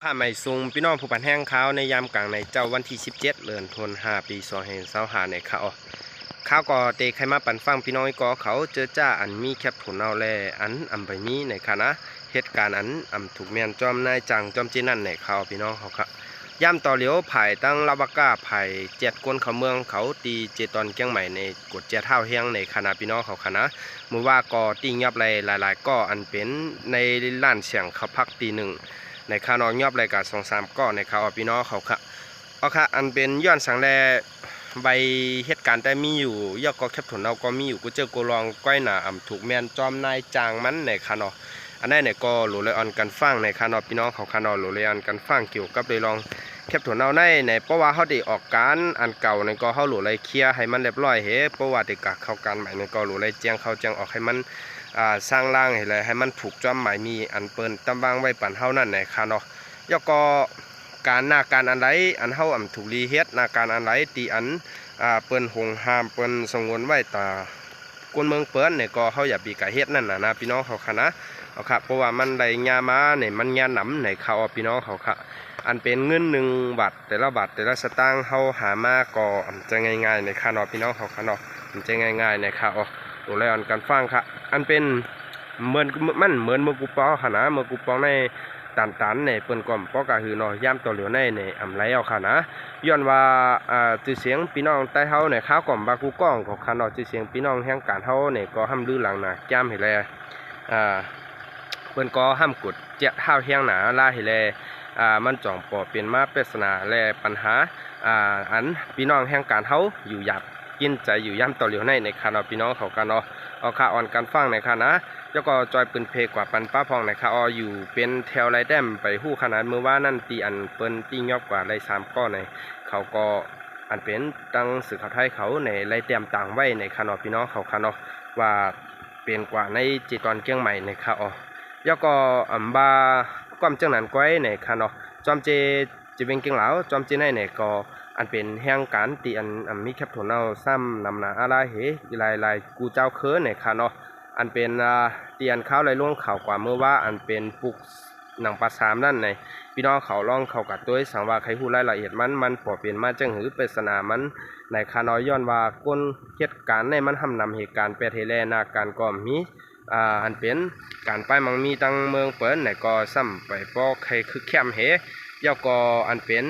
ผ้าไหมซุงพี่น้องผู้พันแห้งขาวในยามกลางในเจ้าวันที่17เดือนธันวาคมปี2525ในข้าวก็เตะใครมาปั่นฟังพี่น้องก็เขาเจอจ้าอันมีแคบถุนเอาแลอันอำไปมีในคณะเหตุการณ์อันถูกเมียนจอมนายจังจอมจีนั่นในเขาพี่น้องเขาครับย่ำต่อเหลียวไผ่ตั้งลาบก้าไผ่เจ็ดก้นเขาเมืองเขาตีเจตอนเกี้ยงใหม่ในกดเจ็ดเท่าเฮียงในคณะพี่น้องเขาคณะมือว่าก็ตียับไรหลายๆก็อันเป็นในล้านเสียงเขาพักตีหนึ่งในคานอยอบรายการ2-3ก้อนในข่าวพี่น้องเขาค่ะเอาค่ะอันเป็นย้อนสังแลใบเหตุการณ์แต่มีอยู่ยอดก็แคบถุนเราก็มีอยู่กูเจอกูลองก้อยหนาถูกแมนจอมนายจางมันในคานออันนั้นเนี่ยก็หลุเลยออนกันฟังในคานอพี่น้องเขาคานอหลุเลยออนกันฟังเกี่ยวกับเลยลองแคบถุนเอาในเพราะว่าเขาได้ออกการอันเก่าในก็เขาหลุเลยเคลียร์ให้มันเรียบร้อยเพราะว่าเด็กกักเข้ากันใหม่ในก็หลุเลยเจียงเขาเจียงออกให้มันสร้างร่างให้เลยให้มันถูกจอมหมายมีอันเปิ้นตำบางไว้ปั่นเฮานั่นในคานอยก็การหน้าการอันไรอันเฮาถูกรีเฮ็ดหน้าการอันไรตีอันเปิ้นหงห้ามเปิ้นสงวนไว้ตากวนเมืองเปิ้นเนี่ยก็เฮาอย่าปีกะเฮ็ดนั่นน่ะนะพี่น้องเขาค่ะนะเอาค่ะเพราะว่ามันได้ยามาเนี่ยมันยาหนำในเขาพี่น้องเขาค่ะอันเป็นเงิน1 บาทแต่ละบาทแต่ละสตางค์เฮาหามาก็จะง่ายๆในค่ะเนาะพี่น้องเขาค่ะเนาะมันจะง่ายๆในค่ะตัวแรกอันการฟังค่ะอันเป็นเหมือนมันเหมือนเมื่อกูปอค่ะนะเมื่อกูปอในตันในเปิ้นก่อมปอกะคือเนาะย่ำตัวเหลียวในไหลเอาค่ะนะย้อนว่าชื่อเสียงพี่น้องใต้เฮาในข้าวก่อมบากูก้องของค่ะเนาะชื่อเสียงพี่น้องแห่งการเฮาเนี่ยก็ห้ามลือหลังนะจ้ำให้แลเปิ้นก็ห้ามกดเจ้าเฮาแห่งหนาล่าให้แลมันจ่องปอเป็นมาปริศนาและปัญหาอันพี่น้องแห่งการเฮาอยู่หยับกินใจอยู่ย่ำต่อเหลียวในค่ะเนาะพี่น้องเขากันเนาะเอาค่ะอ่อนกันฟังในค่ะนะแล้วก็จอยปืนเพกว่าปันป้าพองในค่ะอยู่เป็นแถวไรแดมไปหู้ขนาดเมื่อว่านั่นตีอันเปิ้นตียอบกว่าไร3ก้อนในเขาก็อันเป็นตั้งสื่อข่าวไทยเขาในไรแดมต่างไว้ในค่ะเนาะพี่น้องเขาค่ะเนาะว่าเป็นกว่าในจีตอนเกี้ยงใหม่ในค่ะแล้วก็บาความจังนั้นก้อยในค่ะเนาะจอมเจเป็นเก่งเหลาจอมเจในเนี่ยก็อันเป็นแห่งการตีอันมีแคปถุนเอาซ้ำนำหนาอะไรลายกูเจ้าเคิร์เนี่ยค่ะเนาะอันเป็นเตียนข้าวไรล่วงข่าวกว่าเมื่อว่าอันเป็นปุกหนังปลาสามนั่นในพี่น้องเขาล่องเขากัดตัวสังว่าใครพูดรายละเอียดมันปอเปลี่ยนมาจังหือเป็นสนามันในคานอยย้อนว่าก้นเหตุการณ์ในมันทำนำเหตุการณ์แปรเทเลนาการก่อมมีอันเป็นการไปมังมีตั้งเมืองเปิ้นในก็ซ้ำไปปอกใครคือแคมเย่าก็อันเป็น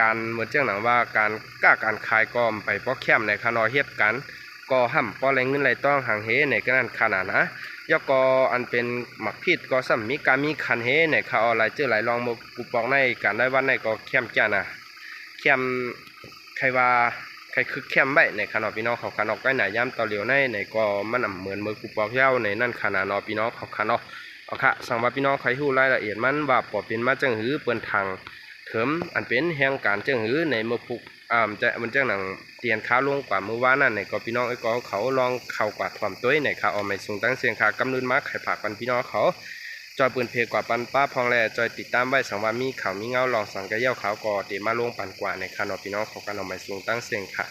การเหมือนเจ้าหนังว่าการการขายก็ไปปอกแคมในคานอยเหตุการณ์ก็ห้ำปอแรงเงินไหลต้องห่างในก็นั่นขนาดนะย่อก็อันเป็นหมักพิษก็ซ้ำมีการมีคันในข่าวอะไรเจอหลายลองมือกูปอกในการได้วันในก็แคมจ้านะแคมใครว่าใครคือแคมใบในขนาดพี่น้องเขาขนาดใกล้หนาย่ำต่อเหลียวในก็มันเหมือนมือกูปอกเย้าในนั่นขนาดนอพี่น้องเขาขนาดเอาค่ะสั่งว่าพี่น้องใครหู้รายละเอียดมันว่าปอเป็นมาจังหือเปิ้นทางเถิมอันเป็นแห่งการจังหือในมือปุกจะมันจังหนังเตียนข้าวลงกว่ามือว่านั่นในก็พี่น้องไอ้ก็เขาลองเข่ากว่าถ่อมตัวในข่าวเอาไม่ส่งตั้งเสียงขากำนุนมาไข่ผักปันพี่น้องเขาจอยปืนเพกว่าปันป้าพองแลจอยติดตามไว้สังว่ามีข่าวมีเงาลองสังกะเย้าขาวก่อเตมาลงปันกว่าในข่าวพี่น้องเขากันเอาไม่ส่งตั้งเสียงค่ะ